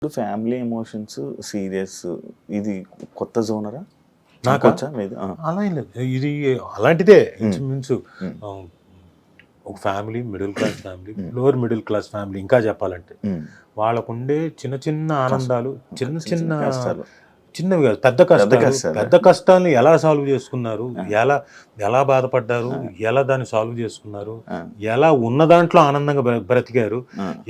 ఇప్పుడు family emotions serious ఇది కొత్త జోనరా నాకా మీది అలా ఏం లేదు. ఇది అలాంటిదే ఇంచుమించు. ఆ, ఒక family, middle class family, lower middle class family ఇంకా చెప్పాలంటే వాళ్ళకుండే చిన్న చిన్న ఆనందాలు, చిన్న చిన్న కష్టాలు చిన్నవి కాదు, పెద్ద కష్టాలు. పెద్ద కష్టాలని ఎలా సాల్వ్ చేసుకున్నారు, ఎలా ఎలా బాధపడ్డారు, ఎలా దాన్ని సాల్వ్ చేసుకున్నారు, ఎలా ఉన్న దాంట్లో ఆనందంగా బ్రతికారు,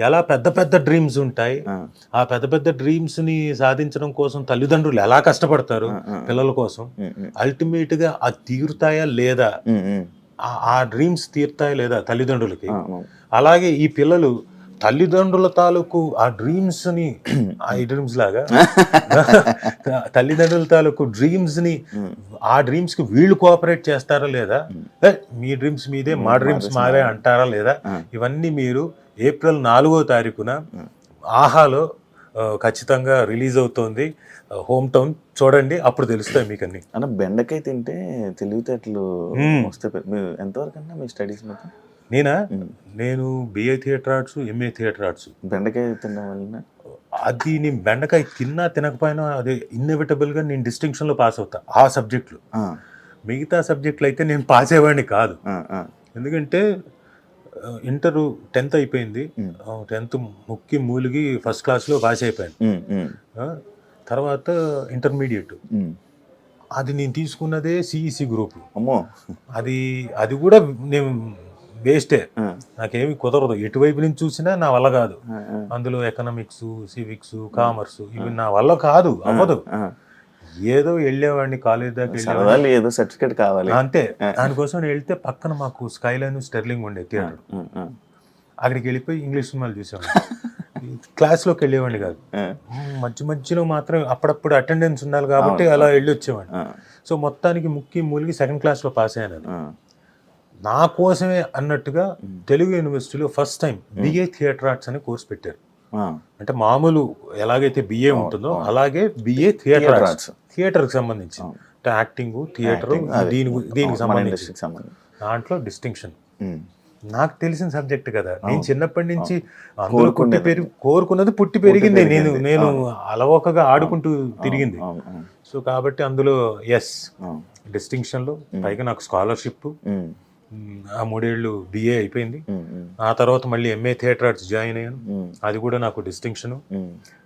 ఎలా పెద్ద పెద్ద డ్రీమ్స్ ఉంటాయి, ఆ పెద్ద పెద్ద డ్రీమ్స్ ని సాధించడం కోసం తల్లిదండ్రులు ఎలా కష్టపడతారు పిల్లల కోసం, అల్టిమేట్ గా అది తీరుతాయా లేదా, ఆ డ్రీమ్స్ తీరుతాయా లేదా తల్లిదండ్రులకి, అలాగే ఈ పిల్లలు తల్లిదండ్రుల తాలూకు ఆ డ్రీమ్స్ ని ఈ డ్రీమ్స్ లాగా తల్లిదండ్రుల తాలూకు డ్రీమ్స్ ని ఆ డ్రీమ్స్ కి వీళ్ళు కోఆపరేట్ చేస్తారా లేదా, మీ డ్రీమ్స్ మీదే మా డ్రీమ్స్ మావే అంటారా లేదా, ఇవన్నీ మీరు ఏప్రిల్ 4వ తారీఖున ఆహాలో ఖచ్చితంగా రిలీజ్ అవుతోంది. హోమ్ టౌన్ చూడండి, అప్పుడు తెలుస్తాయి మీకు అన్ని. అన్న బెండకాయ తింటే తెలివితేటలు వస్తే మీరు ఎంతవరకు అన్నా మీ స్టడీస్ మొత్తం? నేను BA theatre arts, MA theatre arts. బెండకాయ తినడం వల్ల అది నేను బెండకాయ తిన్నా తినకపోయినా అది ఇన్ఎవిటబుల్గా నేను డిస్టింక్షన్లో పాస్ అవుతా ఆ సబ్జెక్టులు. మిగతా సబ్జెక్టులు అయితే నేను పాస్ అయ్యేవాడిని కాదు. ఎందుకంటే ఇంటర్ 10th అయిపోయింది, 10th ముక్కి మూలిగి ఫస్ట్ క్లాస్లో పాస్ అయిపోయాను. తర్వాత ఇంటర్మీడియట్, అది నేను తీసుకున్నదే సిఈసి గ్రూప్. అది కూడా నేను వేస్టే, నాకేమి కుదరదు. ఎటువైపు నుంచి చూసినా నా వల్ల కాదు. అందులో ఎకనామిక్స్, సివిక్స్, కామర్స్ ఇవి నా వల్ల కాదు, అవ్వదు. ఏదో వెళ్ళేవాడిని కాలేజ్ దాకా, ఏదో సర్టిఫికేట్ కావాలి అంతే. దానికోసం వెళ్తే పక్కన మాకు స్కైలైన్, స్టెర్లింగ్ ఉండే థియేటర్, అక్కడికి వెళ్ళిపోయి ఇంగ్లీష్ సినిమాలు చూసేవాడిని. క్లాస్లోకి వెళ్ళేవాడిని కాదు. మధ్యలో మాత్రం అప్పుడప్పుడు అటెండెన్స్ ఉండాలి కాబట్టి అలా వెళ్ళి వచ్చేవాడిని. సో మొత్తానికి ముక్కి మూలిగి 2nd క్లాస్లో పాస్ అయ్యాను. నా కోసమే అన్నట్టుగా తెలుగు యూనివర్సిటీలో first time BA theatre arts అనే కోర్స్ పెట్టారు. అంటే మామూలు ఎలాగైతే బిఏ ఉంటుందో అలాగే బిఏ థియేటర్ ఆర్ట్స్, థియేటర్కి సంబంధించి అంటే యాక్టింగ్, థియేటర్, దీనికి సంబంధించి దాంట్లో డిస్టింక్షన్. నాకు తెలిసిన సబ్జెక్ట్ కదా, నేను చిన్నప్పటి నుంచి అందులో కోరుకున్నది పుట్టి పెరిగింది, నేను అలవోకగా ఆడుకుంటూ తిరిగింది. సో కాబట్టి అందులో డిస్టింక్షన్లో, పైగా నాకు స్కాలర్షిప్, ఆ 3 ఏళ్ళు బిఏ అయిపోయింది. ఆ తర్వాత మళ్ళీ ఎంఏ థియేటర్ ఆర్ట్స్ జాయిన్ అయ్యాను, అది కూడా నాకు డిస్టింక్షను.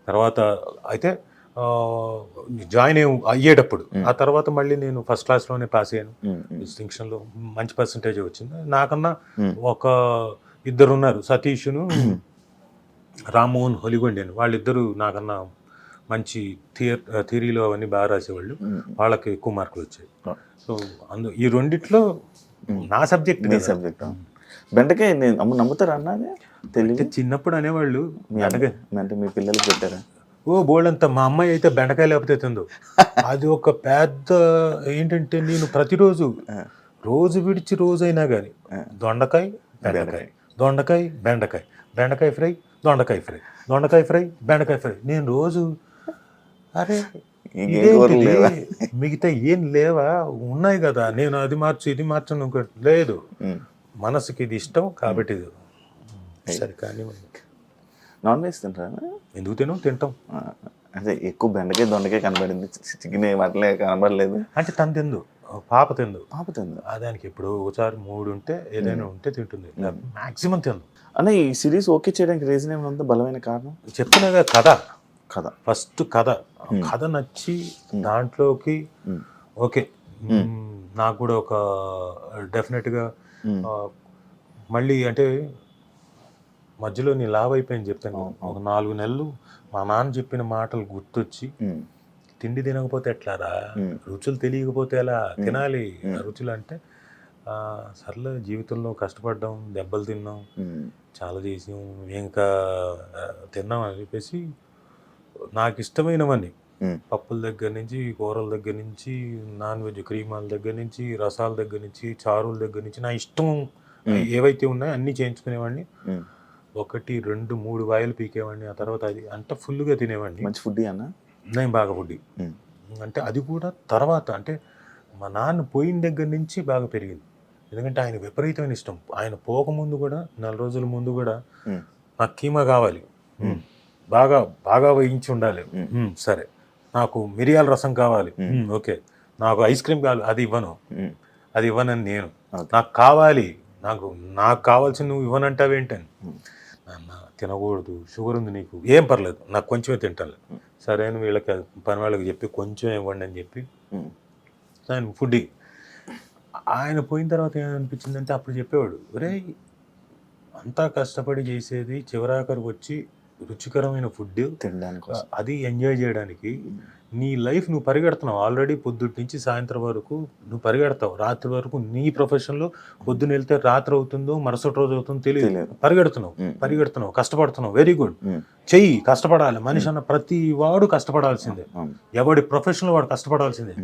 తర్వాత అయితే జాయిన్ అయ్యేటప్పుడు ఆ తర్వాత మళ్ళీ నేను ఫస్ట్ క్లాస్లోనే పాస్ అయ్యాను, డిస్టింక్షన్లో మంచి పర్సంటేజ్ వచ్చింది. నాకన్నా ఒక 2 ఉన్నారు, సతీష్ను, రామ్మోహన్ హొలిగొండి అని, వాళ్ళిద్దరూ నాకన్నా మంచి థియరీలో అవన్నీ బాగా రాసేవాళ్ళు, వాళ్ళకి ఎక్కువ మార్కులు వచ్చాయి. సో ఈ రెండిట్లో నా సబ్జెక్ట్. బెండకాయ నమ్ముతారా అన్నది తెలియదు. చిన్నప్పుడు అనేవాళ్ళు అంటే మీ పిల్లలకి పెట్టారా? బోల్డంతా. మా అమ్మాయి అయితే బెండకాయ లేకపోతే తిందు. అది ఒక పెద్ద ఏంటంటే, నేను ప్రతిరోజు రోజు విడిచి రోజైనా కానీ దొండకాయ బెండకాయ, దొండకాయ బెండకాయ, బెండకాయ ఫ్రై, దొండకాయ ఫ్రై, దొండకాయ ఫ్రై, బెండకాయ ఫ్రై. నేను రోజు అరే మిగతా ఏం లేవా, ఉన్నాయి కదా, నేను అది మార్చు ఇది మార్చను లేదు, మనసుకి ఇది ఇష్టం కాబట్టి ఇది సరే. కానీ నాన్ వెజ్ తింటారా? ఎందుకు తింటాం. అదే ఎక్కువ బెండకాయ దొండకాయ కనబడింది, చికెన్ వాటిలే కనబడలేదు. అంటే తను తిందు, పాప తిందు. దానికి ఎప్పుడు ఒకసారి 3 ఉంటే ఏదైనా ఉంటే తింటుంది, మాక్సిమం తిందు. అన్న ఈ సిరీస్ ఓకే చేయడానికి రీజన్ ఏమైనా బలమైన కారణం? చెప్పినగా కథ ఫస్ట్ కథ నచ్చి దాంట్లోకి ఓకే. నాకు కూడా ఒక డెఫినెట్గా మళ్ళీ అంటే మధ్యలో నేను లావ్ అయిపోయింది చెప్పాను. ఒక 4 నెలలు మా నాన్న చెప్పిన మాటలు గుర్తొచ్చి, తిండి తినకపోతే ఎట్లారా, రుచులు తెలియకపోతే ఎలా తినాలి రుచులు అంటే, సర్లే జీవితంలో కష్టపడ్డాం, దెబ్బలు తిన్నాం, చాలా చేసాం, ఇంకా తిన్నాం అని చెప్పేసి నాకు ఇష్టమైనవన్నీ, పప్పుల దగ్గర నుంచి, కూరల దగ్గర నుంచి, నాన్ వెజ్ క్రీమాల దగ్గర నుంచి, రసాల దగ్గర నుంచి, చారుల దగ్గర నుంచి, నా ఇష్టం ఏవైతే ఉన్నాయో అన్నీ చేయించుకునేవాడిని. 1, 2, 3 వాయిలు పీకేవాడిని. ఆ తర్వాత అది అంతా ఫుల్గా తినేవాడిని. మంచి ఫుడ్ అన్న, నేను బాగా ఫుడ్డి. అంటే అది కూడా తర్వాత అంటే మా నాన్న పోయిన దగ్గర నుంచి బాగా పెరిగింది. ఎందుకంటే ఆయన విపరీతమైన ఇష్టం. ఆయన పోకముందు కూడా 4 రోజుల ముందు కూడా నాకు కీమా కావాలి, బాగా బాగా వేయించి ఉండాలి. సరే, నాకు మిరియాల రసం కావాలి. ఓకే, నాకు ఐస్ క్రీమ్ కావాలి. అది ఇవ్వనని నేను. నాకు కావాలి, నాకు కావాల్సింది నువ్వు ఇవ్వనంటావేంటని. నాన్న తినకూడదు, షుగర్ ఉంది నీకు, ఏం పర్లేదు, నాకు కొంచెమే తింటాను. సరే అని వీళ్ళకి పని వాళ్ళకి చెప్పి కొంచెం ఇవ్వండి అని చెప్పి ఆయన ఫుడ్. ఆయన పోయిన తర్వాత ఏమనిపించిందంటే అప్పుడు చెప్పేవాడు, ఒరే అంతా కష్టపడి చేసేది చివరాఖరికి వచ్చి రుచికరమైన ఫుడ్ తినడానికి అది ఎంజాయ్ చేయడానికి నీ లైఫ్ నువ్వు పరిగెడుతున్నావు. ఆల్రెడీ పొద్దుటి నుంచి సాయంత్రం వరకు నువ్వు పరిగెడతావు. రాత్రి వరకు నీ ప్రొఫెషన్లో పొద్దున వెళ్తే రాత్రి అవుతుందో మరుసటి రోజు అవుతుందో తెలియదు. పరిగెడుతున్నావు, కష్టపడుతున్నావు. వెరీ గుడ్, చెయ్యి, కష్టపడాలి. మనిషి అన్న ప్రతి వాడు కష్టపడాల్సిందే. ఎవడి ప్రొఫెషన్లో వాడు కష్టపడాల్సిందే.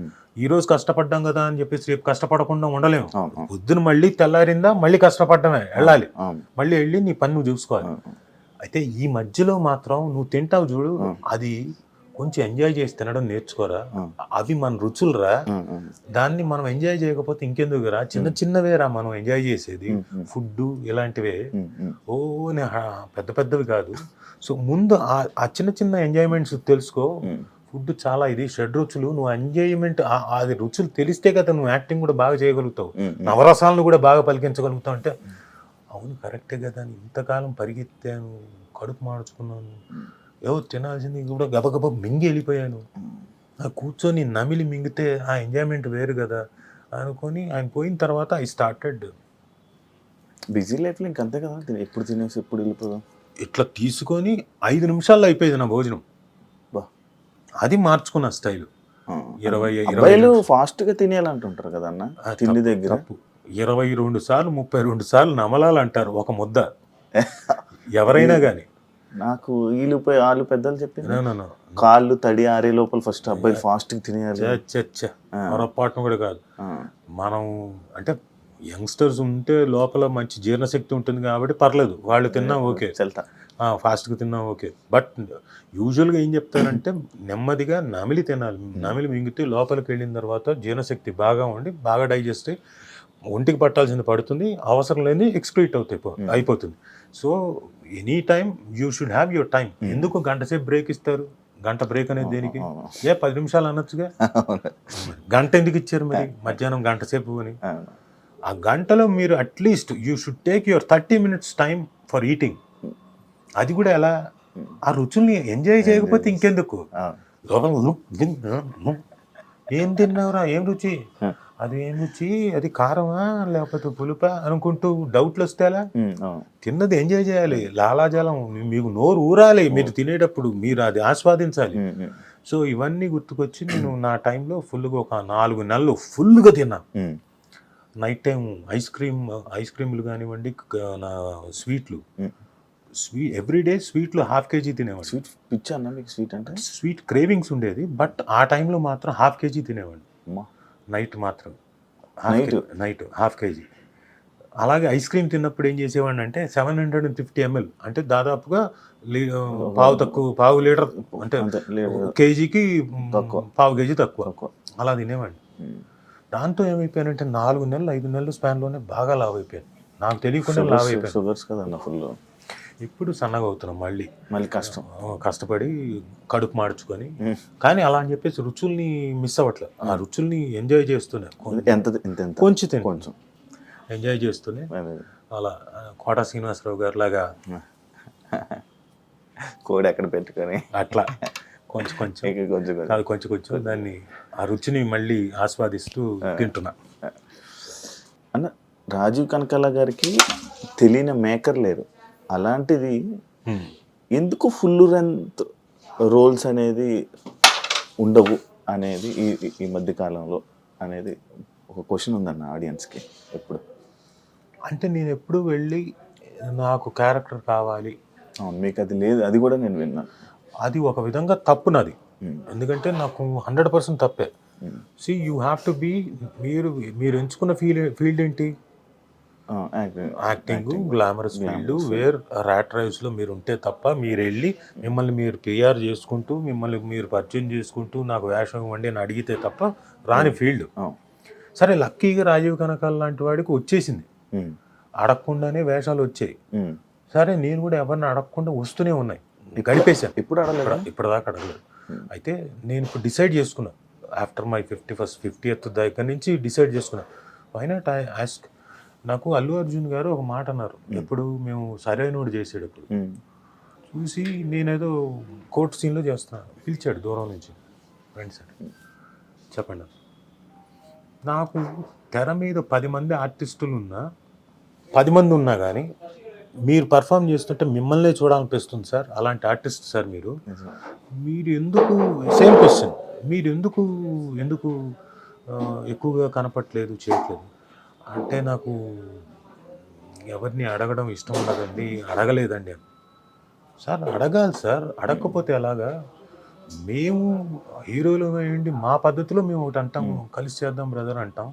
ఈ రోజు కష్టపడ్డాం కదా అని చెప్పేసి రేపు కష్టపడకుండా ఉండలేము. పొద్దున మళ్ళీ తెల్లారిందా మళ్ళీ కష్టపడమే, వెళ్ళాలి, మళ్ళీ వెళ్ళి నీ పని నువ్వు చూసుకోవాలి. అయితే ఈ మధ్యలో మాత్రం నువ్వు తింటావు చూడు, అది కొంచెం ఎంజాయ్ చేసి తినడం నేర్చుకోరా. అవి మన రుచులురా. దాన్ని మనం ఎంజాయ్ చేయకపోతే ఇంకెందుకురా. చిన్నవేరా మనం ఎంజాయ్ చేసేది. ఫుడ్ ఇలాంటివే ఓ పెద్ద పెద్దవి కాదు. సో ముందు ఆ చిన్న ఎంజాయ్మెంట్స్ తెలుసుకో. ఫుడ్ చాలా ఇది షడ్ రుచులు. నువ్వు ఎంజాయ్మెంట్ అది రుచులు తెలిస్తే కదా నువ్వు యాక్టింగ్ కూడా బాగా చేయగలుగుతావు, నవరసాలను కూడా బాగా పలికించగలుగుతావు. అంటే అవును కరెక్టే కదా అని ఇంతకాలం పరిగెత్తాను, కడుపు మార్చుకున్నాను, ఏవో తినాల్సింది కూడా గబగబ మింగి వెళ్ళిపోయాను. కూర్చొని నమిలి మింగితే ఆ ఎంజాయ్మెంట్ వేరు కదా అనుకొని ఆయన పోయిన తర్వాత ఐ స్టార్టెడ్. బిజీ లైఫ్లో ఇంకంతే కదా, ఎప్పుడు తినేసి ఎప్పుడు వెళ్ళిపోదాం. ఇట్లా తీసుకొని 5 నిమిషాల్లో అయిపోయేది నా భోజనం. అది మార్చుకున్న స్టైల్. 20 ఫాస్ట్గా తినేయాలంటుంటారు కదా అన్న తిండి దగ్గర. 22 సార్లు 32 సార్లు నమలాలంటారు ఒక ముద్ద ఎవరైనా కానీ. నాకు వీళ్ళుపోయి వాళ్ళు పెద్దలు చెప్పింది కాళ్ళు తడి ఆరే లోపల ఫస్ట్ అబ్బాయిలు ఫాస్ట్ తినేయాలి. పొరపాటును కూడా కాదు. మనం అంటే యంగ్స్టర్స్ ఉంటే లోపల మంచి జీర్ణశక్తి ఉంటుంది కాబట్టి పర్లేదు, వాళ్ళు తిన్నా ఓకే, ఫాస్ట్గా తిన్నా ఓకే. బట్ యూజువల్గా ఏం చెప్తారంటే నెమ్మదిగా నమిలి తినాలి. నమిలి మింగితే లోపలికి వెళ్ళిన తర్వాత జీర్ణశక్తి బాగా ఉండి బాగా డైజెస్ట్ అయ్యి ఒంటికి పట్టాల్సింది పడుతుంది, అవసరం లేని ఎక్స్క్రీట్ అయిపోతుంది. So any time you should have your time. ఎందుకు గంట సేపు బ్రేక్ ఇస్తారు? గంట బ్రేక్ అనేది దేనికి? 10 నిమిషాలు అనొచ్చుగా, గంట ఎందుకు ఇచ్చారు మరి మధ్యాహ్నం గంట సేపు అని? ఆ గంటలో మీరు at least you should take your 30 minutes time for eating. అది కూడా ఎలా? ఆ రుచుల్ని ఎంజాయ్ చేయకపోతే ఇంకెందుకు? ఏం తిన్నావురా, ఏం రుచి, అది ఏం రుచి, అది కారమా లేకపోతే పులుపా అనుకుంటూ డౌట్లు వస్తేలా? తిన్నది ఎంజాయ్ చేయాలి, లాలాజలం మీకు నోరు ఊరాలి మీరు తినేటప్పుడు, మీరు అది ఆస్వాదించాలి. సో ఇవన్నీ గుర్తుకొచ్చి నేను నా టైంలో ఫుల్గా ఒక 4 నెలలు ఫుల్గా తిన్నాను. నైట్ టైం ఐస్ క్రీమ్లు కానివ్వండి, నా స్వీట్లు, ఎవ్రీడే స్వీట్లు 1/2 kg తినేవాడు. స్వీట్ పిచ్చా అన్న మీకు? స్వీట్ అంటే స్వీట్ క్రేవింగ్స్ ఉండేది, బట్ ఆ టైంలో మాత్రం 1/2 kg తినేవాడు నైట్ మాత్రం. Night 1/2 kg. అలాగే ఐస్ క్రీమ్ తిన్నప్పుడు ఏం చేసేవాడిని అంటే 750 ml అంటే దాదాపుగా పావు లీటర్, అంటే కేజీకి 1/2 kg తక్కువ అలా తినేవాడిని. దాంతో ఏమైపోయానంటే 4 నెలలు 5 నెలలు స్పాన్లోనే బాగా లావ్ అయిపోయాను, నాకు తెలియకుండా లావ్ అయిపోయాను. షుగర్స్ కదన్న ఫుల్. ఇప్పుడు సన్నగా అవుతున్నాం మళ్ళీ కష్టపడి కడుపు మార్చుకొని. కానీ అలా అని చెప్పేసి రుచుల్ని మిస్ అవ్వట్లేదు, ఆ రుచుల్ని ఎంజాయ్ చేస్తూనే కొంచెం ఎంజాయ్ చేస్తూనే అలా కోట శ్రీనివాసరావు గారు లాగా కోడి ఎక్కడ పెట్టుకొని అట్లా కొంచెం దాన్ని ఆ రుచిని మళ్ళీ ఆస్వాదిస్తూ తింటున్నా. అన్న రాజీవ్ కనకాల గారికి తెలియని మేకర్ లేరు, అలాంటిది ఎందుకు ఫుల్ లెంత్ రోల్స్ అనేది ఉండవు అనేది ఈ మధ్య కాలంలో అనేది ఒక క్వశ్చన్ ఉందన్న ఆడియన్స్కి ఎప్పుడు. అంటే నేను ఎప్పుడు వెళ్ళి నాకు క్యారెక్టర్ కావాలి, అవును మీకు అది లేదు, అది కూడా నేను విన్నాను. అది ఒక విధంగా తప్పు నాది, ఎందుకంటే నాకు 100% తప్పే. See you have to be, మీరు ఎంచుకున్న ఫీల్డ్ ఏంటి? Acting, glamorous field, where rat రేస్లో మీరు ఉంటే తప్ప మీరు వెళ్ళి మిమ్మల్ని మీరు పిఆర్ చేసుకుంటూ మిమ్మల్ని మీరు పరిచయం చేసుకుంటూ నాకు వేషం ఇవ్వండి అని అడిగితే తప్ప రాని ఫీల్డ్. సరే లక్కీగా రాజీవ్ కనకాల లాంటి వాడికి వచ్చేసింది, అడగకుండానే వేషాలు వచ్చాయి. సరే నేను కూడా ఎవరిని అడగకుండా వస్తూనే ఉన్నాయి. గడిపేశాను. ఇప్పుడు అడగలేదా? ఇప్పటిదాకా అడగలేదు. అయితే నేను ఇప్పుడు డిసైడ్ చేసుకున్నా ఆఫ్టర్ మై 50th దగ్గర నుంచి డిసైడ్ చేసుకున్నా వై నాట్ ఐ ఆస్క్. నాకు అల్లు అర్జున్ గారు ఒక మాట అన్నారు ఎప్పుడు మేము సరైనోడు చేసేటప్పుడు చూసి నేనేదో కోర్ట్ సీన్లో చేస్తున్నాను, పిలిచాడు దూరం నుంచి, రండి సార్ చెప్పండి. నాకు తెర మీద 10 మంది ఆర్టిస్టులు ఉన్నా 10 మంది ఉన్నా కానీ మీరు పర్ఫామ్ చేస్తుంటే మిమ్మల్నే చూడాలనిపిస్తుంది సార్, అలాంటి ఆర్టిస్ట్ సార్ మీరు ఎందుకు సేమ్ క్వశ్చన్ మీరు ఎందుకు ఎక్కువగా కనపట్లేదు చేయట్లేదు అంటే నాకు ఎవరిని అడగడం ఇష్టం ఉండదండి, అడగలేదండి. సార్ అడగాలి సార్, అడగకపోతే ఎలాగా? మేము హీరోలు ఏంటి మా పద్ధతిలో మేము ఒకటి అంటాం, కలిసి చేద్దాం బ్రదర్ అంటాం,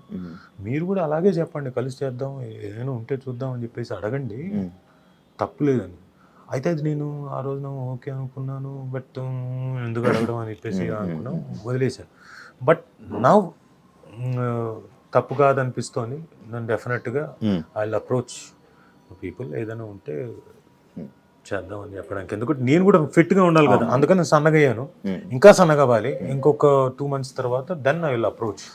మీరు కూడా అలాగే చెప్పండి కలిసి చేద్దాం ఏదైనా ఉంటే చూద్దాం అని చెప్పేసి అడగండి, తప్పులేదని. అయితే అది నేను ఆ రోజున ఓకే అనుకున్నాను, బట్ ఎందుకు అడగడం అని చెప్పేసి అనుకున్నాం, వదిలేశాను. బట్ నా తప్పు కాదనిపిస్తోంది, నన్ను డెఫినెట్గా ఐ విల్ అప్రోచ్ పీపుల్, ఏదైనా ఉంటే చేద్దాం అని చెప్పడానికి. ఎందుకంటే నేను కూడా ఫిట్గా ఉండాలి కదా, అందుకని నేను సన్నగా అయ్యాను, ఇంకా సన్నగా అవ్వాలి. ఇంకొక 2 months తర్వాత దెన్ ఐ విల్ అప్రోచ్.